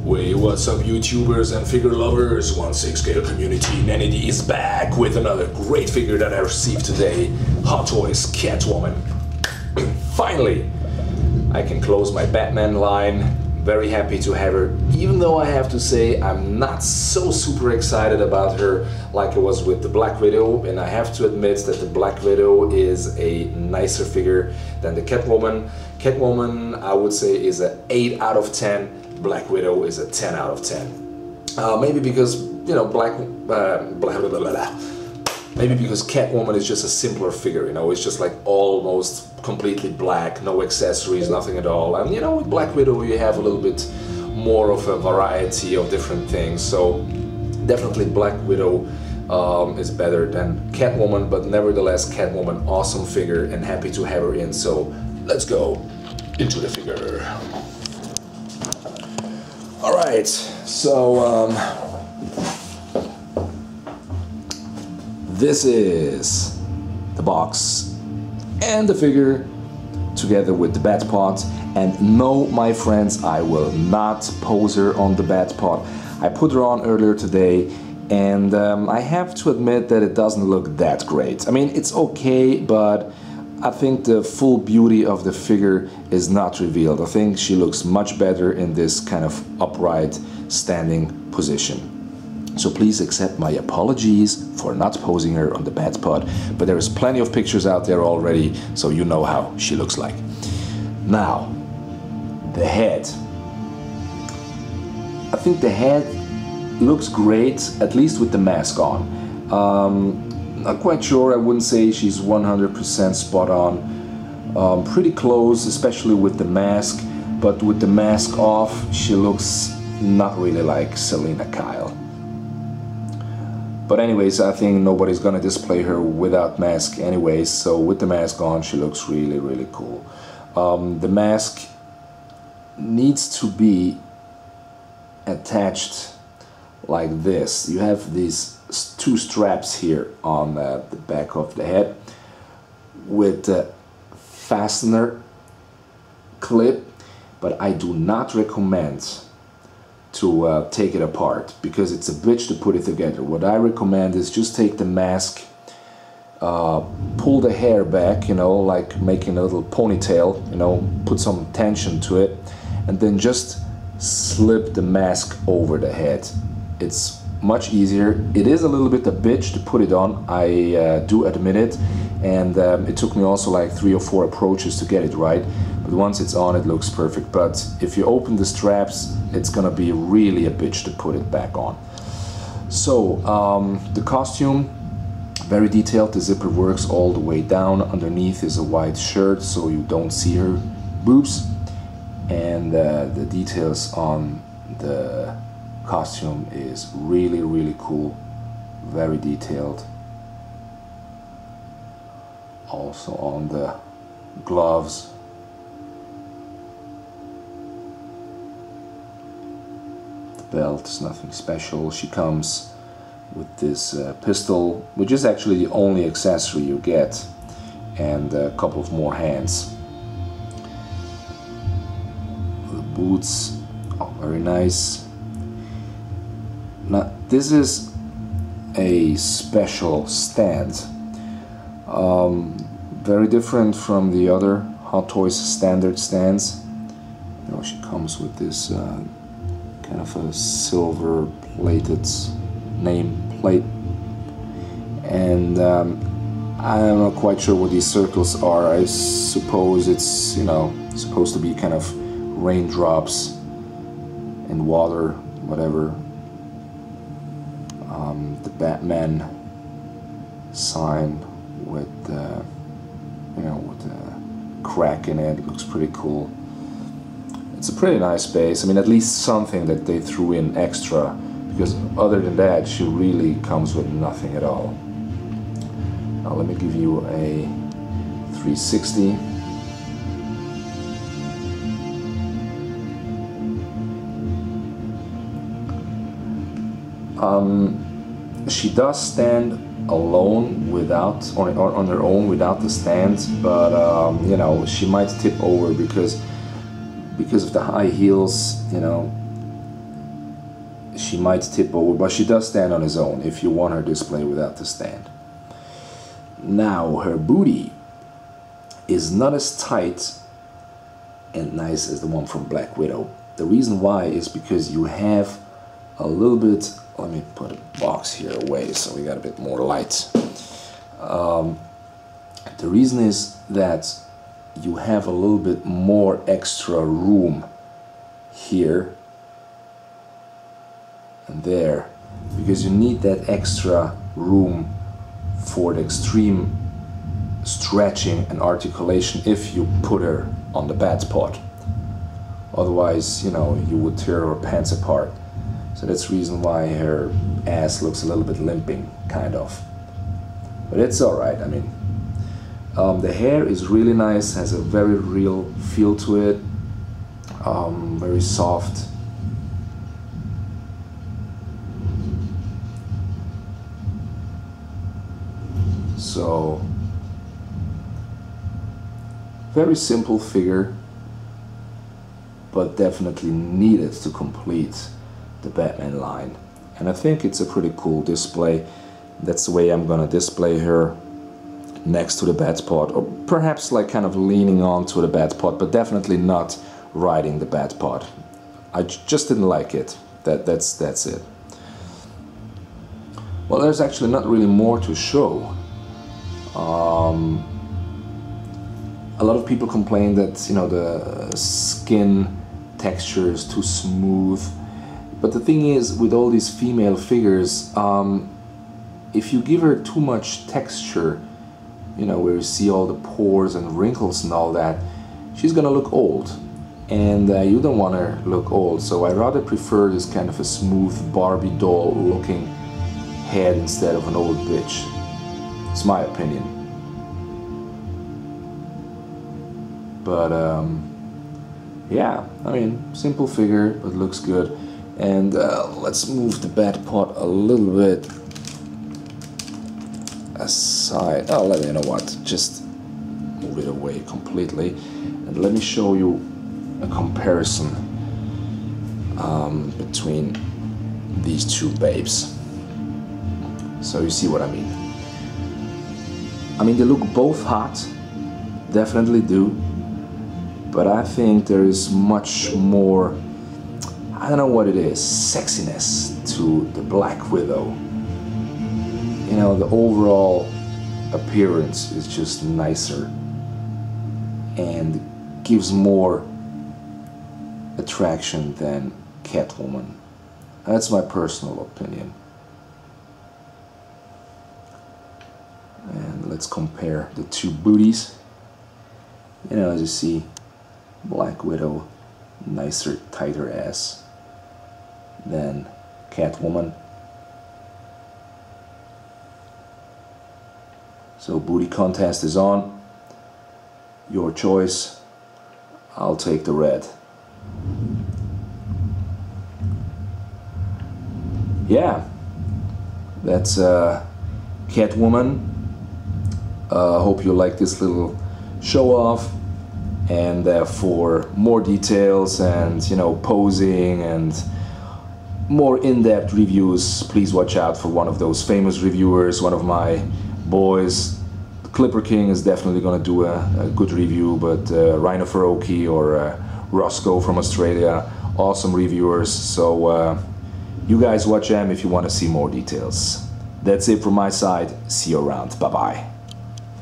Hey, what's up YouTubers and figure lovers? 1/6 scale community, Nanity is back with another great figure that I received today, Hot Toys Catwoman. Finally, I can close my Batman line. Very happy to have her, even though I have to say I'm not so super excited about her like I was with the Black Widow, and I have to admit that the Black Widow is a nicer figure than the Catwoman. Catwoman, I would say, is an 8 out of 10. Black Widow is a 10 out of 10. Maybe because, you know, maybe because Catwoman is just a simpler figure, you know, it's just like almost completely black, no accessories, nothing at all. And you know, with Black Widow you have a little bit more of a variety of different things, so definitely Black Widow is better than Catwoman, but nevertheless Catwoman, awesome figure and happy to have her in, so let's go into the figure. Alright, so this is the box and the figure together with the bat pot. And no, my friends, I will not pose her on the bat pot. I put her on earlier today, and I have to admit that it doesn't look that great. I mean, it's okay, but I think the full beauty of the figure is not revealed. I think she looks much better in this kind of upright standing position. So please accept my apologies for not posing her on the bat pot, but there is plenty of pictures out there already, so you know how she looks like. Now, the head. I think the head looks great, at least with the mask on. Not quite sure, I wouldn't say she's 100% spot on. Pretty close, especially with the mask, but with the mask off, she looks not really like Selena Kyle. But anyways, I think nobody's gonna display her without mask anyways, so with the mask on, she looks really, really cool. The mask needs to be attached like this. You have these two straps here on the back of the head with the fastener clip, but I do not recommend to take it apart because it's a bitch to put it together. What I recommend is just take the mask, pull the hair back, you know, like making a little ponytail, you know, put some tension to it, and then just slip the mask over the head. It's much easier. It is a little bit a bitch to put it on, I do admit it, and it took me also like 3 or 4 approaches to get it right, but once it's on it looks perfect. But if you open the straps, it's gonna be really a bitch to put it back on. So the costume, very detailed. The zipper works all the way down. Underneath is a white shirt so you don't see her boobs, and the details on the costume is really, really cool, very detailed. Also on the gloves, the belt is nothing special. She comes with this pistol, which is actually the only accessory you get, and a couple of more hands. The boots are very nice. Now this is a special stand, very different from the other Hot Toys standard stands. You know, she comes with this kind of a silver plated name plate, and I'm not quite sure what these circles are. I suppose it's, you know, supposed to be kind of raindrops in water, whatever. The Batman sign with you know, with a crack in it, looks pretty cool. It's a pretty nice base. I mean, at least something that they threw in extra, because other than that she really comes with nothing at all. Now let me give you a 360. She does stand alone without, on her own without the stand, but you know, she might tip over because of the high heels, you know, she might tip over, but she does stand on its own if you want her display without the stand. Now her booty is not as tight and nice as the one from Black Widow. The reason why is because you have a little bit, let me put a box here away so we got a bit more light. The reason is that you have a little bit more extra room here and there, because you need that extra room for the extreme stretching and articulation if you put her on the bed pod. Otherwise, you know, you would tear her pants apart. So that's the reason why her ass looks a little bit limping, kind of. But it's alright, I mean. The hair is really nice, has a very real feel to it, very soft. So, very simple figure, but definitely needed to complete the Batman line. And I think it's a pretty cool display. That's the way I'm gonna display her, next to the bed pod, or perhaps like kind of leaning onto the bed pod, but definitely not riding the bed pod. I just didn't like it. That's it. Well, there's actually not really more to show. A lot of people complain that, you know, the skin texture is too smooth, but the thing is, with all these female figures, if you give her too much texture, you know, where you see all the pores and wrinkles and all that, she's gonna look old, and you don't want her to look old. So I rather prefer this kind of a smooth Barbie doll looking head instead of an old bitch. It's my opinion. But yeah, I mean, simple figure, but looks good. And let's move the bed pod a little bit aside. Oh, you know what, just move it away completely, and let me show you a comparison between these two babes, so you see what I mean. I mean, they look both hot, definitely do, but I think there is much more, I don't know what it is, sexiness to the Black Widow. You know, the overall appearance is just nicer and gives more attraction than Catwoman. That's my personal opinion. And let's compare the two booties. You know, as you see, Black Widow, nicer, tighter ass than Catwoman. So booty contest is on. Your choice. I'll take the red. Yeah, that's Catwoman. Hope you like this little show off, and for more details and, you know, posing and more in-depth reviews, please watch out for one of those famous reviewers, one of my boys. Clipper King is definitely gonna do a good review, but Rhino Faroki or Roscoe from Australia, awesome reviewers. So you guys watch them if you want to see more details. That's it from my side. See you around. Bye bye.